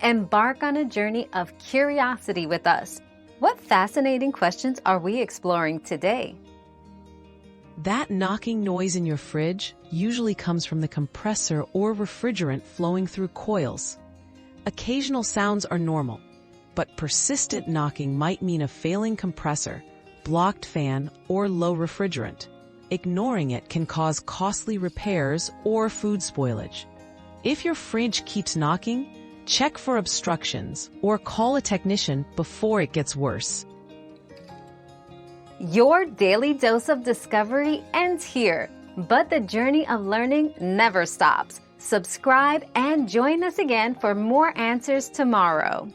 Embark on a journey of curiosity with us. What fascinating questions are we exploring today? That knocking noise in your fridge usually comes from the compressor or refrigerant flowing through coils. Occasional sounds are normal, but persistent knocking might mean a failing compressor, blocked fan, or low refrigerant. Ignoring it can cause costly repairs or food spoilage. If your fridge keeps knocking, check for obstructions or call a technician before it gets worse. Your daily dose of discovery ends here, but the journey of learning never stops. Subscribe and join us again for more answers tomorrow.